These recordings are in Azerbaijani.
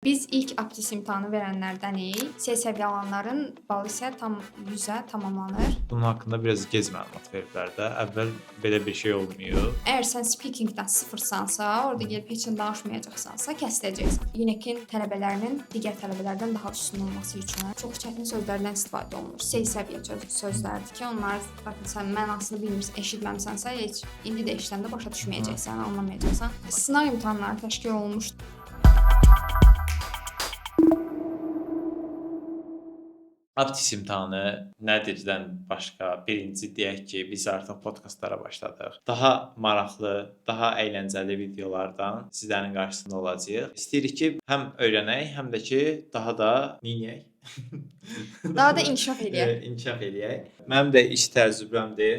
Biz ilk aptis imtahanı verənlərdənik. C səviyyə alanların balı isə tam 100-ə tamamlanır. Bunun haqqında biraz gec məlumat veriblər də. Əvvəl belə bir şey olmuyor. Əgər sən speakingdən sıfırsansa, orada gəlib heç nə danışmayacaqsansa, kəsiləcəksən. UNEC-in tələbələrinin digər tələbələrdən daha üstün olması üçün çox çətin sözlərdən istifadə olunur. C səviyyə sözlərdir ki, onlar sən mənasını bilmirsən, eşitməmisənsə, heç indi də eşidəndə başa düşməyəcəksən, anlamayacaqsan. Sınaq imtahanları təşkil olunmuşdur. Aptis imtahanı nədirdən başqa? Birinci deyək ki, biz artıq podkastlara başladıq. Daha maraqlı, daha əyləncəli videolardan sizlərin qarşısında olacağıq. İstəyirik ki, həm öyrənək, həm də ki, daha da neyək? Daha da inkişaf eləyək. İnkişaf eləyək. Mənim də iş təcrübəmdir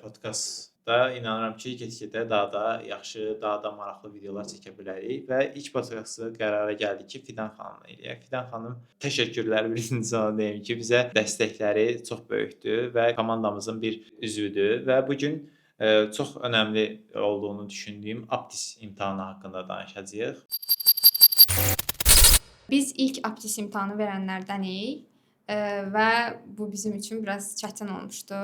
podkastda. İnanıram ki, get-gedə daha da yaxşı, daha da maraqlı videolar çəkə bilərik və ilk podkastı qərara gəldik ki, Fidan xanımla eləyək. Fidan xanım, təşəkkürlər birinci ona deyim ki, bizə dəstəkləri çox böyükdür və komandamızın bir üzvüdür və bu gün çox önəmli olduğunu düşündüyüm aptis imtahanı haqqında danışacağıq. Biz ilk aptis imtahanı verənlərdənik və bu bizim üçün biraz çətin olmuşdu.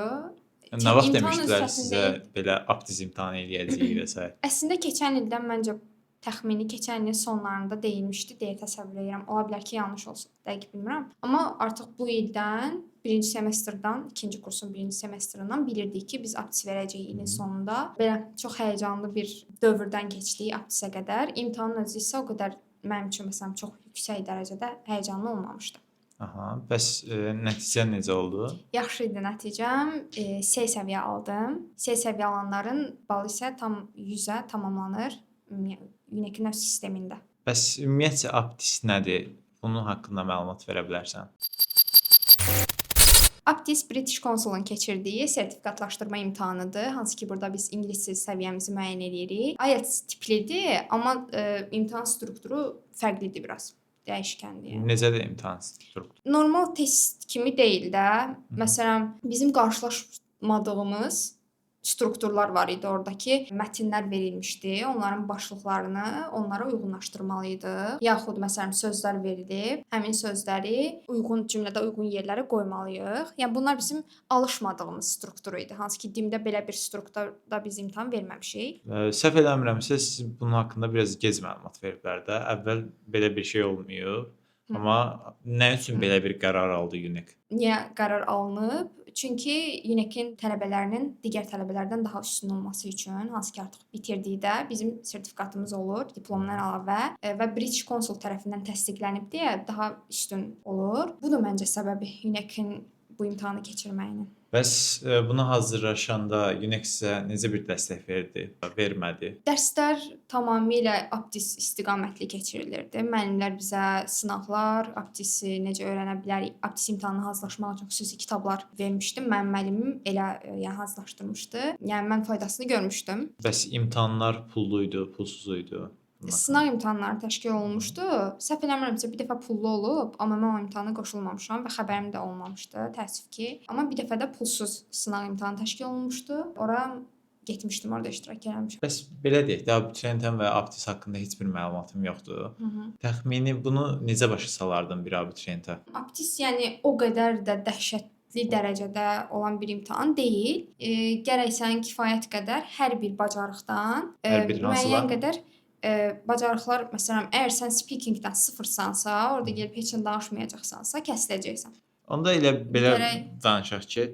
Nə vaxt demişdilər sizə belə aptis imtahanı eləyəcəyik və s. Əslində keçən ildən məncə təxmini keçən ilin sonlarında deyilmişdi deyə təsəvvür edirəm. Ola bilər ki, yanlış olsun, dəqiq bilmirəm. Amma artıq bu ildən birinci semestrdən, ikinci kursun birinci semestrindən bilirdik ki, biz aptis verəcəyik ilin sonunda. Belə çox həyəcanlı bir dövrdən keçdik aptisə qədər. İmtahanın özü isə o qədər mənim üçün məsələn çox yüksək dərəcədə həyəcanlı olmamışdı. Aha, bəs nəticə necə oldu? Yaxşı idi nəticəm. C səviyyə aldım. C səviyyə alanların balı isə tam 100-ə tamamlanır UNEC-in öz sistemində. Bəs ümumiyyətcə aptis nədir? Bunun haqqında məlumat verə bilərsən? Aptis British Council-un keçirdiyi sertifikatlaşdırma imtahanıdır. Hansı ki, burada biz ingilis dil səviyyəmizi müəyyən edirik. IELTS tiplidir, amma imtahan strukturu fərqlidir biraz. Dəyişkəndir. Yəni. Necədir imtahan strukturu? Normal test kimi deyil də. Məsələn, bizim qarşılaşmadığımız strukturlar var idi oradakı. Mətnlər verilmişdi. Onların başlıqlarını onlara uyğunlaşdırmalıydıq. Yaxud məsələn sözlər verilib. Həmin sözləri uyğun cümlədə uyğun yerlərə qoymalıyıq. Yəni bunlar bizim alışmadığımız struktur idi. Hansı ki, DİM-də belə bir strukturda biz imtahan verməmişik. Səhv eləmirəmsə siz bunun haqqında biraz gec məlumat veriblər də. Əvvəl belə bir şey olmuyor. Amma nə üçün belə bir qərar aldı UNEC? Niyə qərar alınıb? Çünki UNEC-in tələbələrinin digər tələbələrdən daha üstün olması üçün, hansı ki artıq bitirdikdə bizim sertifikatımız olur, diplomdan əlavə və British Council tərəfindən təsdiqlənib deyə daha üstün olur. Bu da məncə səbəbi UNEC-in bu imtahanı keçirməyinin. Bəs buna hazırlaşanda UNEC sizə necə bir dəstək verdi, vermədi? Dərslər tamamilə aptis istiqamətli keçirilirdi. Müəllimlər bizə sınaqlar, aptisi necə öyrənə bilərik, aptis imtahanına hazırlaşmaq üçün xüsusi kitablar vermişdi. Mənim müəllimim elə hazırlaşdırmışdı. Yəni mən faydasını görmüşdüm. Bəs imtahanlar pullu idi, pulsuz idi? Sınaq imtahanları təşkil olunmuşdu. Səhv eləmirəmsə bir dəfə pullu olub, amma mən o imtahana qoşulmamışam və xəbərim də olmamışdı, təəssüf ki. Amma bir dəfə də pulsuz sınaq imtahanı təşkil olunmuşdu. Ora getmişdim, orada iştirak etmişəm. Bəs belə deyək də, abituriyentəm və aptis haqqında heç bir məlumatım yoxdur. Təxmini bunu necə başa salardın bir abituriyentə? Aptis yəni o qədər də dəhşətli dərəcədə olan bir imtahan deyil. Gərək sən kifayət qədər hər bir bacarıqdan müəyyən qədər bacarıqlar, məsələn, əgər sən speakingdən sıfırsansa, orada gəlib heç nə danışmayacaqsansa, kəsiləcəksən. Onda elə belə danışaq ki,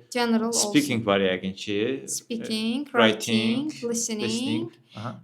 speaking var yəqin ki, speaking, writing, listening,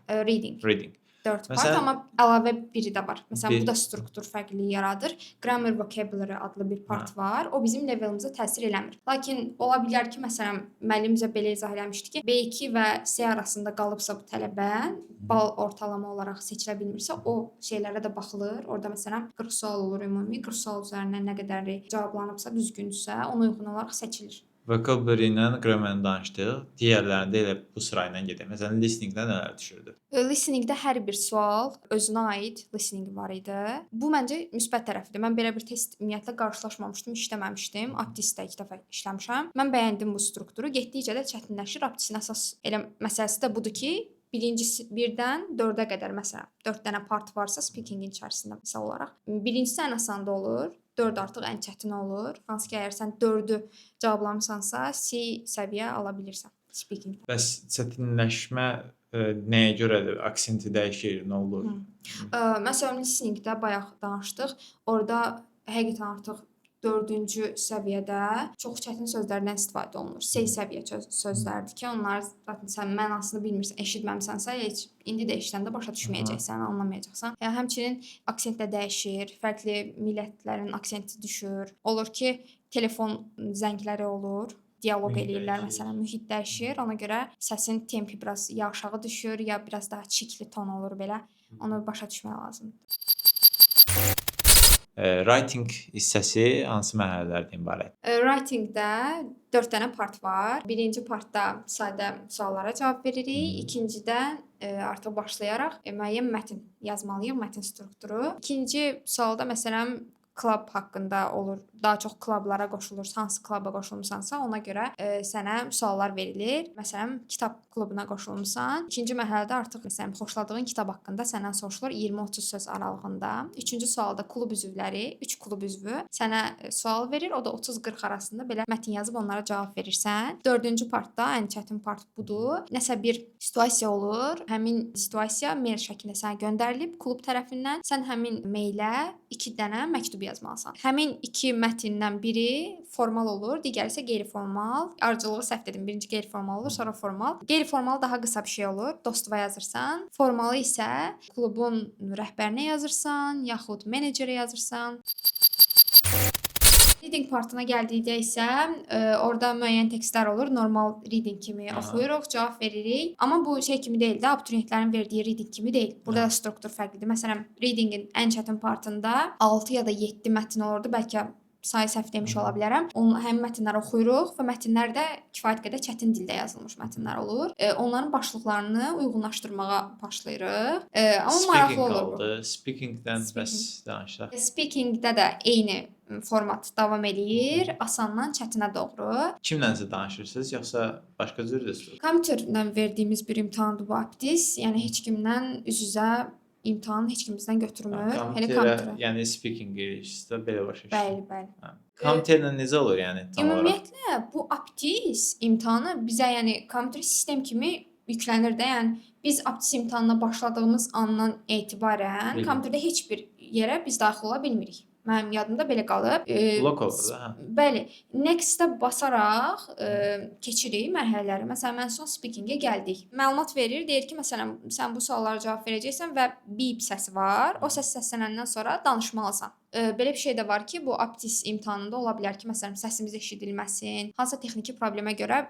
reading. 4 var, amma əlavə biri də var. Məsələn, bu da struktur fərqliliyi yaradır. Grammar vocabulary adlı bir part var. O bizim levelimizə təsir eləmir. Lakin ola bilər ki, məsələn, müəllim bizə belə izah eləmişdi ki, B2 və C arasında qalıbsa bu tələbə, bal ortalama olaraq seçilə bilmirsə, o şeylərə də baxılır. Orada məsələn 40 sual olur ümumi, 40 sual üzərindən nə qədəri cavablanıbsa, düzgünsə, ona uyğun olaraq seçilir. Vocabulary ilə qrammarını danışdıq. Digərlərində elə bu sıra ilə gedək. Məsələn, listeningdə nələr düşürdü? Listeningdə hər bir sual özünə aid listening var idi. Bu məncə müsbət tərəfidir. Mən belə bir test ümumiyyətlə qarşılaşmamışdım, işləməmişdim. Aptisdə ilk dəfə işləmişəm. Mən bəyəndim bu strukturu. Getdikcə də çətinləşir. Aptisin əsas elə məsələsi də budur ki, birincisi 1-dən 4-ə qədər məsələn 4 dənə part varsa speakingin içərisində misal olaraq. Birincisi ən asanı olur. 4 artıq ən çətin olur. Hansı ki, əgər sən 4-ü cavablamısansa, C səviyyə ala bilirsən speaking. Bəs çətinləşmə nəyə görədir? Aksenti dəyişir, nə olur? Məsələn, listeningdə bayaq danışdıq. Orada həqiqətən artıq 4-cü səviyyədə çox çətin sözlərdən istifadə olunur. C səviyyə sözlərdir ki, onlar zaten sən mənasını bilmirsən, eşitməmisənsə, heç indi də eşidəndə başa düşməyəcəksən, anlamayacaqsan. Yəni həmçinin aksent də dəyişir, fərqli millətlərin aksenti düşür. Olur ki, telefon zəngləri olur, dialoq eləyirlər, məsələn, mühit dəyişir. Ona görə səsin tempi biraz ya aşağı düşür, ya biraz daha çikli ton olur belə. Onu başa düşmək lazımdır. Writing hissəsi hansı mərhələlərdən ibarət? Writingdə 4 dənə part var. Birinci partda sadə suallara cavab veririk. İkincidə artıq başlayaraq müəyyən mətn yazmalıyıq, mətn strukturu. İkinci sualda məsələn klub haqqında olur. Daha çox klublara qoşulursan, hansı kluba qoşulmusansa, ona görə sənə suallar verilir. Məsələn, kitab klubuna qoşulmusan, ikinci mərhələdə artıq məsələn xoşladığın kitab haqqında səndən soruşulur 20-30 söz aralığında. Üçüncü sualda klub üzvləri, 3 klub üzvü sənə sual verir. O da 30-40 arasında belə mətn yazıb onlara cavab verirsən. Dördüncü partda ən çətin part budur. Nəsə bir situasiya olur. Həmin situasiya mail şəklində sənə göndərilib klub tərəfindən. Sən həmin mailə 2 dənə məktub yazmalısan. Həmin 2 mətndən biri formal olur, digəri isə qeyri-formal. Ardıcılığı səhv dedim. Birinci qeyri-formal olur, sonra formal. Qeyri-formal daha qısa bir şey olur. Dostova yazırsan. Formalı isə klubun rəhbərinə yazırsan, yaxud menecerə yazırsan. Reading partına gəldikdə isə orada müəyyən tekstlər olur. Normal reading kimi oxuyuruq, cavab veririk. Amma bu şey kimi deyil də, abituriyentlərin verdiyi reading kimi deyil. Burada da struktur fərqlidir. Məsələn, readingin ən çətin partında 6 ya da 7 mətn olurdu. Bəlkə sayı səhv demiş ola bilərəm. Həmin mətnləri oxuyuruq və mətnlər də kifayət qədər çətin dildə yazılmış mətnlər olur. Onların başlıqlarını uyğunlaşdırmağa başlayırıq. Amma maraqlı olur. Speakingdən bəs danışaq. Speakingdə də eyni format davam eləyir, asandan çətinə doğru. Kimlənsə danışırsınız, yoxsa başqa cürdürsünüz? Kompüterlə verdiyimiz bir imtahandır bu Aptis. Yəni heç kimdən üz-üzə imtahan heç kim bizdən götürmür. Hələ kompüterə. Yəni speaking eləyirsizsə belə başa düşürəm. Bəli, bəli. Kompüterlə necə olur yəni tam olaraq? Ümumiyyətlə bu Aptis imtahanı bizə yəni kompüter sistem kimi yüklənir də. Yəni biz Aptis imtahanına başladığımız andan etibarən kompüterdə heç bir yerə biz daxil ola bilmirik. Mənim yadımda belə qalıb. Blok olur da, hə. Bəli, next-ə basaraq keçirik mərhələləri. Məsələn, mən son speaking-ə gəldik. Məlumat verir, deyir ki, məsələn, sən bu suallara cavab verəcəksən və beep səsi var. O səs səslənəndən sonra danışmalısan. Belə bir şey də var ki, bu Aptis imtahanında ola bilər ki, məsələn, səsimiz eşidilməsin. Hansısa texniki problemə görə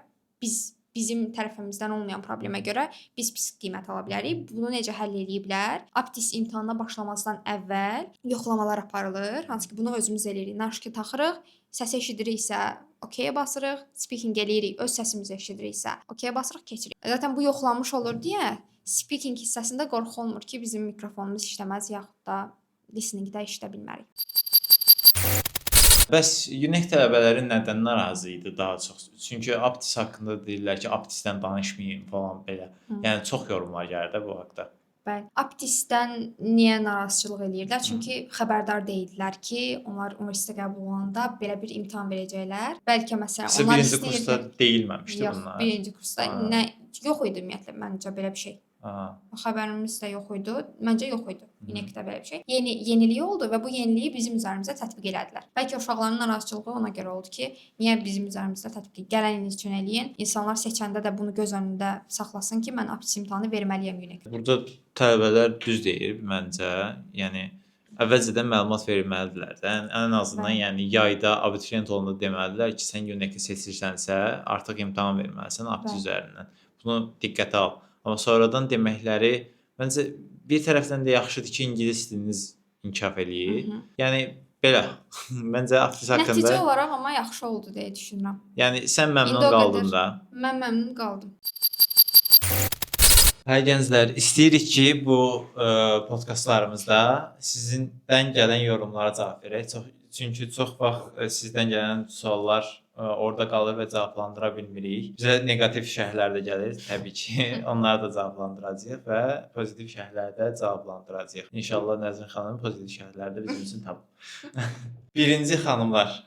bizim tərəfimizdən olmayan problemə görə biz pis qiymət ala bilərik. Bunu necə həll ediblər? Aptis imtahanına başlamazdan əvvəl yoxlamalar aparılır. Hansı ki, bunu özümüz eləyirik. Naşki taxırıq, səs eşidiriksə OK-yə basırıq, speaking eləyirik, öz səsimizi eşidiriksə OK-yə basırıq, keçirik. Zaten bu yoxlanmış olur deyə speaking hissəsində qorxu olmur ki, bizim mikrofonumuz işləməz yaxud da listeningdə işlədə bilmərik. Bəs UNEC tələbələri nədən narazı idi daha çox? Çünki Aptis haqqında deyirlər ki, Aptisdən danışmayın falan belə. Yəni çox yorumlar gəlir də bu haqqda. Bəli. Aptisdən niyə narazıçılıq eləyirlər? Çünki xəbərdar deyildilər ki, onlar universitetə qəbul olanda belə bir imtahan verəcəklər. Bəlkə məsələn onlar birinci kursda deyilməmişdi bunlar. Yox, birinci kursda yox idi ümumiyyətlə məncə belə bir şey. Xəbərimiz də yox idi. Məncə yox idi. UNEC-də belə bir şey. Yenilik oldu və bu yeniliyi bizim üzərimizə tətbiq elədilər. Bəlkə uşaqların narazıçılığı ona görə oldu ki, niyə bizim üzərimizdə tətbiq gələn il üçün eləyin? İnsanlar seçəndə də bunu göz önündə saxlasın ki, mən Aptis imtahanı verməliyəm UNEC. Burada tələbələr düz deyir məncə. Yəni əvvəlcədən məlumat verməlidirlər də. Ən azından yəni yayda abituriyent olanda deməlilər ki, sən UNEC-i seçirsənsə, artıq imtahan verməlisən Aptis üzərindən. Bunu diqqətə al. Amma sonradan deməkləri məncə bir tərəfdən də yaxşıdır ki, ingilis diliniz inkişaf eləyir. Yəni belə məncə Aptis haqqında nəticə olaraq amma yaxşı oldu deyə düşünürəm. Yəni sən məmnun qaldın da. Mən məmnun qaldım. Hə gənclər, istəyirik ki, bu podkastlarımızda sizdən gələn yorumlara cavab verək. Çünki çox vaxt sizdən gələn suallar orada qalır və cavablandıra bilmirik. Bizə neqativ şərhlər də gəlir, təbii ki. Onları da cavablandıracağıq və pozitiv şərhləri də cavablandıracağıq. İnşallah Nəzrin xanım pozitiv şərhləri də bizim üçün tapır. Birinci xanımlar.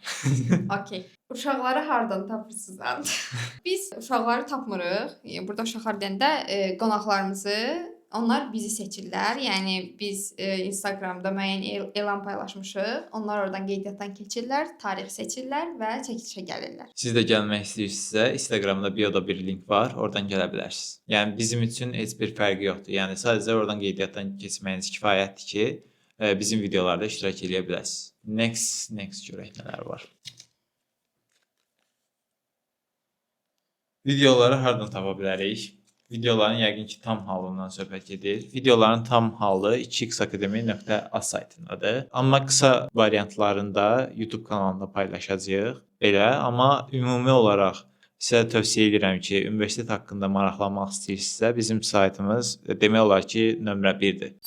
Okay. Uşaqları hardan tapırsınız? Biz uşaqları tapmırıq. Burada uşaqlar deyəndə qonaqlarımızı onlar bizi seçirlər. Yəni biz Instagramda müəyyən elan paylaşmışıq. Onlar oradan qeydiyyatdan keçirlər, tarix seçirlər və çəkilişə gəlirlər. Siz də gəlmək istəyirsinizsə, Instagramda bioda bir link var, oradan gələ bilərsiniz. Yəni bizim üçün heç bir fərqi yoxdur. Yəni sadəcə oradan qeydiyyatdan keçməyiniz kifayətdir ki, bizim videolarda iştirak edə biləsiniz. Next görək nələr var. Videoları hardan tapa bilərik? Videoların yəqin ki tam halından söhbət gedir. Videoların tam halı 2xakademi.az saytındadır. Amma qısa variantlarını da YouTube kanalında paylaşacağıq. Belə, amma ümumi olaraq sizə tövsiyə edirəm ki, universitet haqqında maraqlanmaq istəyirsinizsə, bizim saytımız demək olar ki, nömrə 1-dir.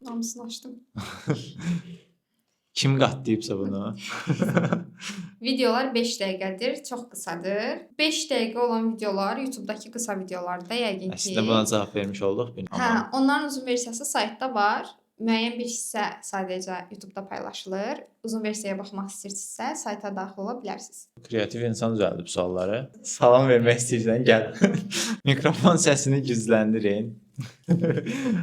Namusunu açdım. Kim qatlayıbsa bunu? Videolar 5 dəqiqədir, çox qısadır. 5 dəqiqə olan videolar YouTube-dakı qısa videolarda yəqin ki... Əslində buna cavab vermiş olduq. Hə, onların uzun versiyası saytda var. Müəyyən bir hissə sadəcə YouTube-da paylaşılır. Uzun versiyaya baxmaq istəyirsinizsə, sayta daxil ola bilərsiniz. Kreativ insan düzəldib sualları. Salam vermək istəyirsən, gəl. Mikrofon səsini gücləndirin.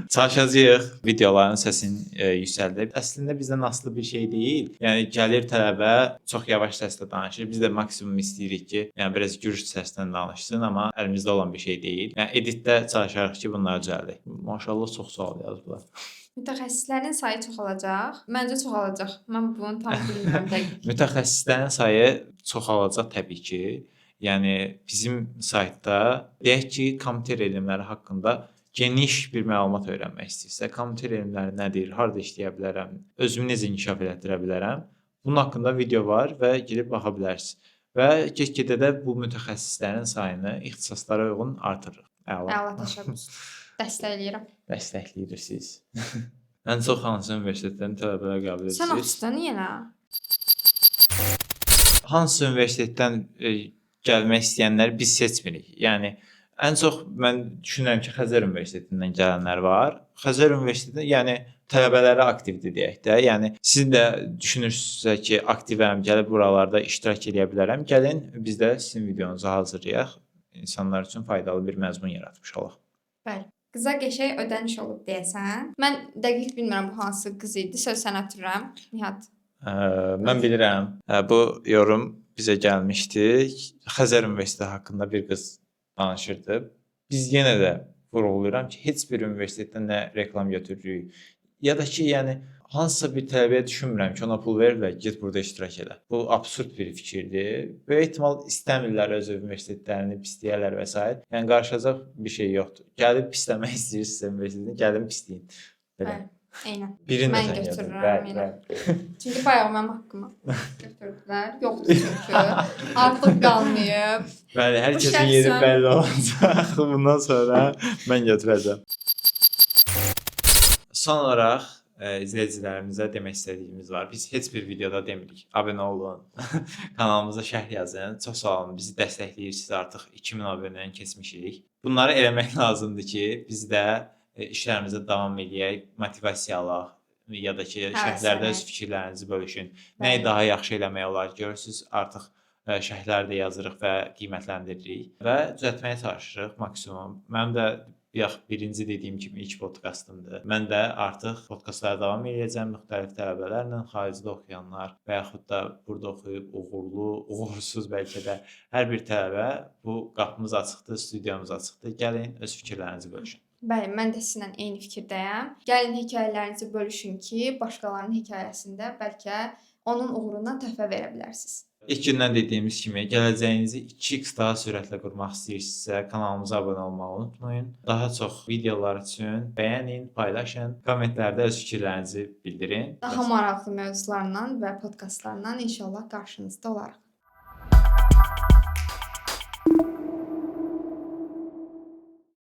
Çalışacağıq videoların səsini yüksəldib. Əslində bizdən asılı bir şey deyil. Yəni gəlir tələbə çox yavaş səslə danışır. Biz də maksimum istəyirik ki, yəni biraz gürültü səslə danışsın, amma əlimizdə olan bir şey deyil. Yəni editdə çalışarıq ki, bunları düzəldək. Maşallah çox sual yazıblar. Mütəxəssislərin sayı çoxalacaq. Məncə çoxalacaq. Mən bunu tam bilmirəm dəqiq. Mütəxəssislərin sayı çoxalacaq təbii ki. Yəni bizim saytda deyək ki, kompüter elmləri haqqında geniş bir məlumat öyrənmək istəyirsə, kompüter elmləri nədir, harda işləyə bilərəm, özümü necə inkişaf etdirə bilərəm, bunun haqqında video var və girib baxa bilərsiniz. Və get-gedə də bu mütəxəssislərin sayını ixtisaslara uyğun artırırıq. Əla təşəkkür. Dəstəkləyirəm. Dəstəkləyirsiniz. Ən çox hansı universitetdən tələbələr qəbul edirsiniz? Sən Oxforddan yenə? Hansı universitetdən gəlmək istəyənləri biz seçmirik. Yəni ən çox mən düşünürəm ki, Xəzər Universitetindən gələnlər var. Xəzər Universiteti, yəni tələbələri aktivdir deyək də. Yəni siz də düşünürsünüzsə ki, aktivəm, gəlib buralarda iştirak edə bilərəm. Gəlin biz də sizin videonuzu hazırlayaq. İnsanlar üçün faydalı bir məzmun yaratmış olaq. Bəli. Qıza qəşəng ödəniş olub deyəsən. Mən dəqiq bilmirəm bu hansı qız idi. Söz sənə ötürürəm. Nihat. Mən bilirəm. Bu yorum bizə gəlmişdi. Xəzər Universiteti haqqında bir qız danışırdı. Biz yenə də vurğulayıram ki, heç bir universitetdən nə reklam götürürük, ya da ki, yəni hansısa bir tələbəyə düşünmürəm ki, ona pul verirlər, get burada iştirak elə. Bu absurd bir fikirdir. Böyük ehtimal istəmirlər öz universitetlərini pisləyərlər və s. Yəni qarşılayacaq bir şey yoxdur. Gəlib pisləmək istəyirsinizsə universitetini, gəlin pisləyin. Belə. Eynən. Mən götürürəm. Çünki bayaq mənim haqqımı götürdülər. Yoxdur çünki. Artıq qalmayıb. Bəli, hər kəsin yeri bəlli olacaq. Bundan sonra mən götürəcəm. Son olaraq izləyicilərimizə demək istədiyimiz var. Biz heç bir videoda demirik. Abunə olun. Kanalımıza şərh yazın. Çox sağ olun. Bizi dəstəkləyirsiniz. Artıq 2000 abunəni keçmişik. Bunları eləmək lazımdır ki, biz də işlərimizə davam edək, motivasiya alaq ya da ki, şərhlərdə öz fikirlərinizi bölüşün. Nəyi daha yaxşı eləmək olar görürsüz. Artıq şərhlərdə yazırıq və qiymətləndiririk və düzəltməyə çalışırıq maksimum. Mənim də birinci dediyim kimi ilk podkastımdır. Mən də artıq podkastlara davam edəcəm müxtəlif tələbələrlə, xaricdə oxuyanlar və yaxud da burada oxuyub uğurlu, uğursuz bəlkə də hər bir tələbə bu qapımız açıqdır, studiyamız açıqdır. Gəlin öz fikirlərinizi bölüşün. Bəli, mən də sizinlə eyni fikirdəyəm. Gəlin hekayələrinizi bölüşün ki, başqalarının hekayəsində bəlkə onun uğuruna töhfə verə bilərsiniz. İlk gündən dediyimiz kimi, gələcəyinizi 2x daha sürətlə qurmaq istəyirsinizsə, kanalımıza abunə olmağı unutmayın. Daha çox videolar üçün bəyənin, paylaşın, kommentlərdə öz fikirlərinizi bildirin. Daha maraqlı mövzularla və podkastlarla inşallah qarşınızda olarıq.